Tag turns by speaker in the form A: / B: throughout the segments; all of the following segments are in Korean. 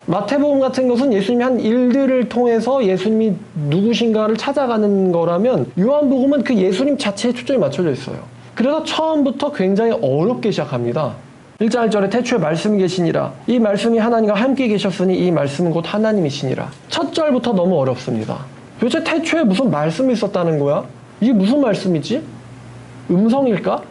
A: 마태복음 같은 것은 예수님이 한 일들을 통해서 예수님이 누구신가를 찾아가는 거라면 요한복음은 그 예수님 자체에 초점이 맞춰져 있어요. 그래서 처음부터 굉장히 어렵게 시작합니다. 1장 1절에 태초에 말씀이 계시니라. 이 말씀이 하나님과 함께 계셨으니 이 말씀은 곧 하나님이시니라. 첫 절부터 너무 어렵습니다. 도대체 태초에 무슨 말씀이 있었다는 거야? 이게 무슨 말씀이지? 음성일까?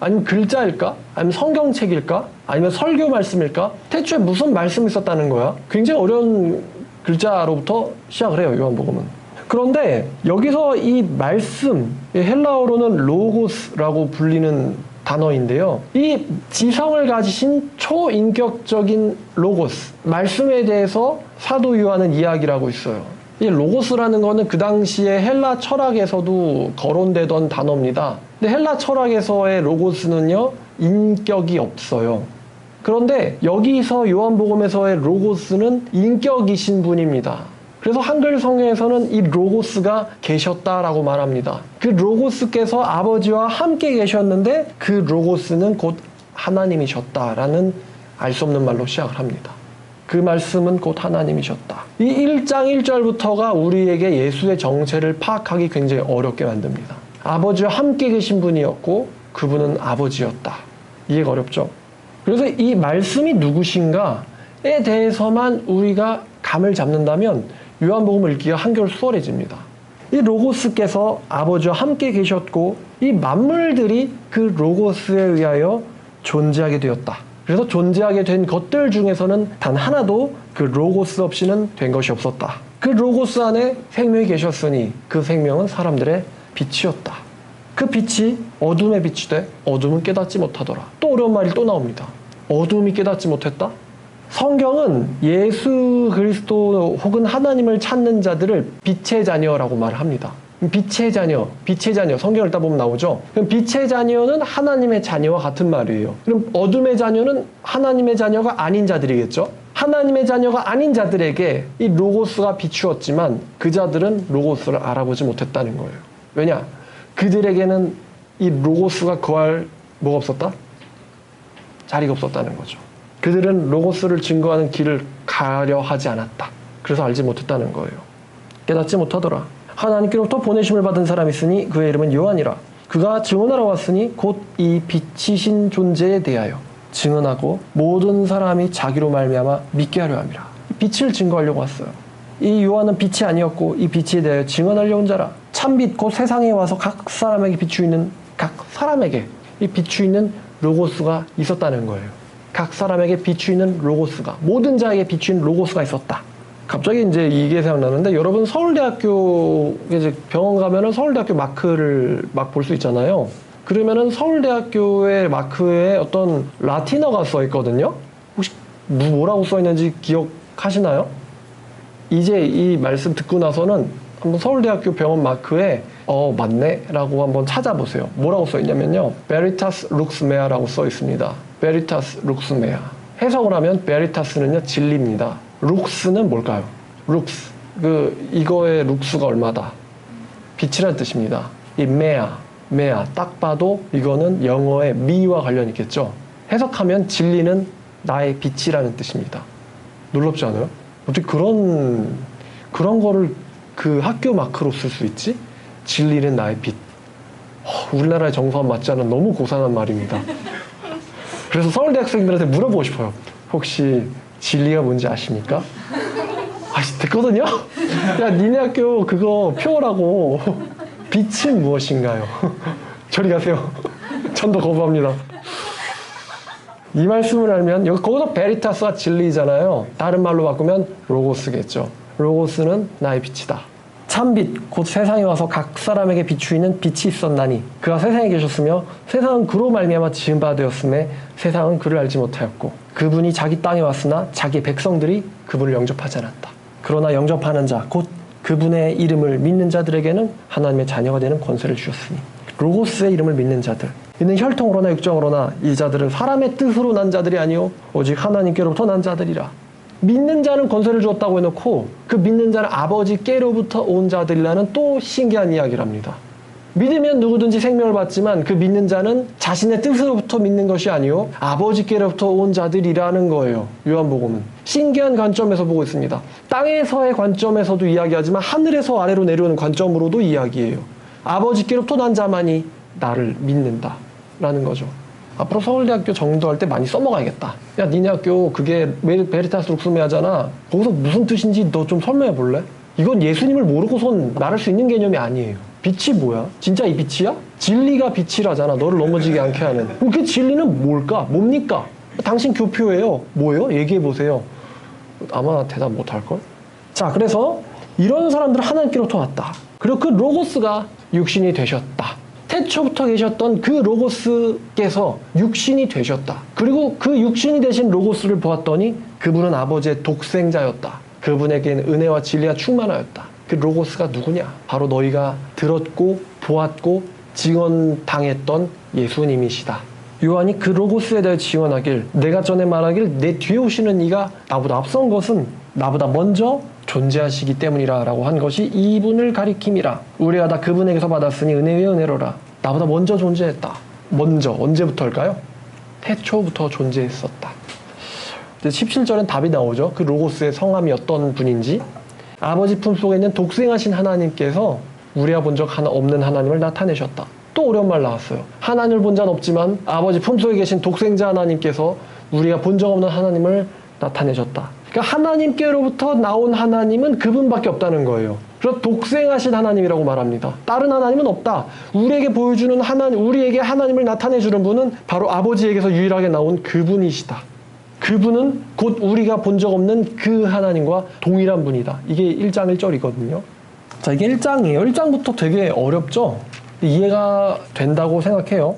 A: 아니면 글자일까? 아니면 성경책일까? 아니면 설교 말씀일까? 태초에 무슨 말씀이 있었다는 거야? 굉장히 어려운 글자로부터 시작을 해요, 요한복음은. 그런데 여기서 이 말씀, 헬라어로는 로고스라고 불리는 단어인데요. 이 지성을 가지신 초인격적인 로고스, 말씀에 대해서 사도 요한은 이야기를 하고 있어요. 이 로고스라는 거는 그 당시에 헬라 철학에서도 거론되던 단어입니다. 근데 헬라 철학에서의 로고스는요, 인격이 없어요. 그런데 여기서 요한복음에서의 로고스는 인격이신 분입니다. 그래서 한글 성경에서는 이 로고스가 계셨다라고 말합니다. 그 로고스께서 아버지와 함께 계셨는데 그 로고스는 곧 하나님이셨다라는 알 수 없는 말로 시작을 합니다. 그 말씀은 곧 하나님이셨다. 이 1장 1절부터가 우리에게 예수의 정체를 파악하기 굉장히 어렵게 만듭니다. 아버지와 함께 계신 분이었고 그분은 아버지였다. 이해가 어렵죠? 그래서 이 말씀이 누구신가에 대해서만 우리가 감을 잡는다면 요한복음을 읽기가 한결 수월해집니다. 이 로고스께서 아버지와 함께 계셨고 이 만물들이 그 로고스에 의하여 존재하게 되었다. 그래서 존재하게 된 것들 중에서는 단 하나도 그 로고스 없이는 된 것이 없었다. 그 로고스 안에 생명이 계셨으니 그 생명은 사람들의 빛이었다. 그 빛이 어둠의 빛이 돼 어둠은 깨닫지 못하더라. 또 어려운 말이 또 나옵니다. 어둠이 깨닫지 못했다? 성경은 예수 그리스도 혹은 하나님을 찾는 자들을 빛의 자녀라고 말합니다. 빛의 자녀, 빛의 자녀, 성경을 읽다 보면 나오죠. 그럼 빛의 자녀는 하나님의 자녀와 같은 말이에요. 그럼 어둠의 자녀는 하나님의 자녀가 아닌 자들이겠죠. 하나님의 자녀가 아닌 자들에게 이 로고스가 비추었지만 그 자들은 로고스를 알아보지 못했다는 거예요. 왜냐? 그들에게는 이 로고스가 거할 뭐가 없었다? 자리가 없었다는 거죠. 그들은 로고스를 증거하는 길을 가려 하지 않았다. 그래서 알지 못했다는 거예요. 깨닫지 못하더라. 하나님께로부터 보내심을 받은 사람이 있으니 그의 이름은 요한이라. 그가 증언하러 왔으니 곧 이 빛이신 존재에 대하여 증언하고 모든 사람이 자기로 말미암아 믿게 하려 함이라. 빛을 증거하려고 왔어요. 이 요한은 빛이 아니었고 이 빛에 대하여 증언하려 온 자라. 참빛 곧 세상에 와서 각 사람에게 비추이는 각 사람에게 이 비추이는 로고스가 있었다는 거예요. 각 사람에게 비추이는 로고스가 모든 자에게 비추이는 로고스가 있었다. 갑자기 이제 이게 생각나는데 여러분 서울대학교 이제 병원 가면은 서울대학교 마크를 막 볼 수 있잖아요. 그러면은 서울대학교의 마크에 어떤 라틴어가 써 있거든요. 혹시 뭐라고 써 있는지 기억하시나요? 이제 이 말씀 듣고 나서는 한번 서울대학교 병원 마크에 맞네 라고 한번 찾아보세요. 뭐라고 써 있냐면요, 베리타스 룩스 메아라고 써 있습니다. 베리타스 룩스 메아. 해석을 하면 베리타스는요 진리입니다. 룩스는 뭘까요? 룩스, 이거의 룩스가 얼마다? 빛이라는 뜻입니다. 이 메아 딱 봐도 이거는 영어의 미와 관련이 있겠죠. 해석하면 진리는 나의 빛이라는 뜻입니다. 놀랍지 않아요? 어떻게 그런 거를 그 학교 마크로 쓸 수 있지? 진리는 나의 빛. 우리나라의 정서와 맞지 않은 너무 고상한 말입니다. 그래서 서울대 학생들한테 물어보고 싶어요. 혹시 진리가 뭔지 아십니까? 됐거든요? 야, 니네 학교 그거 표어라고. 빛은 무엇인가요? 저리 가세요. 전도 거부합니다. 이 말씀을 알면 거기서 베리타스가 진리잖아요. 다른 말로 바꾸면 로고스겠죠. 로고스는 나의 빛이다. 참빛 곧 세상에 와서 각 사람에게 비추이는 빛이 있었나니 그가 세상에 계셨으며 세상은 그로 말미암아 지은 바 되었음에 세상은 그를 알지 못하였고 그분이 자기 땅에 왔으나 자기 백성들이 그분을 영접하지 않았다. 그러나 영접하는 자 곧 그분의 이름을 믿는 자들에게는 하나님의 자녀가 되는 권세를 주셨으니 로고스의 이름을 믿는 자들, 이는 혈통으로나 육정으로나 이 자들은 사람의 뜻으로 난 자들이 아니요 오직 하나님께로부터 난 자들이라. 믿는 자는 권세를 주었다고 해놓고 그 믿는 자는 아버지께로부터 온 자들이라는 또 신기한 이야기를 합니다. 믿으면 누구든지 생명을 받지만 그 믿는 자는 자신의 뜻으로부터 믿는 것이 아니요 아버지께로부터 온 자들이라는 거예요. 요한복음은. 신기한 관점에서 보고 있습니다. 땅에서의 관점에서도 이야기하지만 하늘에서 아래로 내려오는 관점으로도 이야기해요. 아버지께로부터 난 자만이 나를 믿는다 라는 거죠. 앞으로 서울대학교 정도할 때 많이 써먹어야겠다. 야, 니네 학교 그게 베리타스 룩스메 하잖아. 거기서 무슨 뜻인지 너 좀 설명해 볼래? 이건 예수님을 모르고선 말할 수 있는 개념이 아니에요. 빛이 뭐야? 진짜 이 빛이야? 진리가 빛이라잖아. 너를 넘어지게 않게 하는. 그 진리는 뭘까? 뭡니까? 당신 교표예요. 뭐예요? 얘기해 보세요. 아마 대답 못 할걸? 자, 그래서 이런 사람들은 하나님께로부터 왔다. 그리고 그 로고스가 육신이 되셨다. 태초부터 계셨던 그 로고스께서 육신이 되셨다. 그리고 그 육신이 되신 로고스를 보았더니 그분은 아버지의 독생자였다. 그분에게는 은혜와 진리가 충만하였다. 그 로고스가 누구냐? 바로 너희가 들었고 보았고 증언당했던 예수님이시다. 요한이 그 로고스에 대해 증언하길, 내가 전에 말하길 내 뒤에 오시는 이가 나보다 앞선 것은 나보다 먼저 존재하시기 때문이라 라고 한 것이 이분을 가리킴이라. 우리가 다 그분에게서 받았으니 은혜 위에 은혜로라. 나보다 먼저 존재했다. 먼저 언제부터일까요? 태초부터 존재했었다. 17절엔 답이 나오죠. 그 로고스의 성함이 어떤 분인지. 아버지 품속에 있는 독생하신 하나님께서 우리가 본 적 없는 하나님을 나타내셨다. 또 어려운 말 나왔어요. 하나님을 본 자는 없지만 아버지 품속에 계신 독생자 하나님께서 우리가 본 적 없는 하나님을 나타내셨다. 그러니까 하나님께로부터 나온 하나님은 그분밖에 없다는 거예요. 그래서 독생하신 하나님이라고 말합니다. 다른 하나님은 없다. 우리에게 보여주는 하나님, 우리에게 하나님을 나타내주는 분은 바로 아버지에게서 유일하게 나온 그분이시다. 그분은 곧 우리가 본 적 없는 그 하나님과 동일한 분이다. 이게 1장 1절이거든요. 자, 이게 1장이에요. 1장부터 되게 어렵죠? 이해가 된다고 생각해요.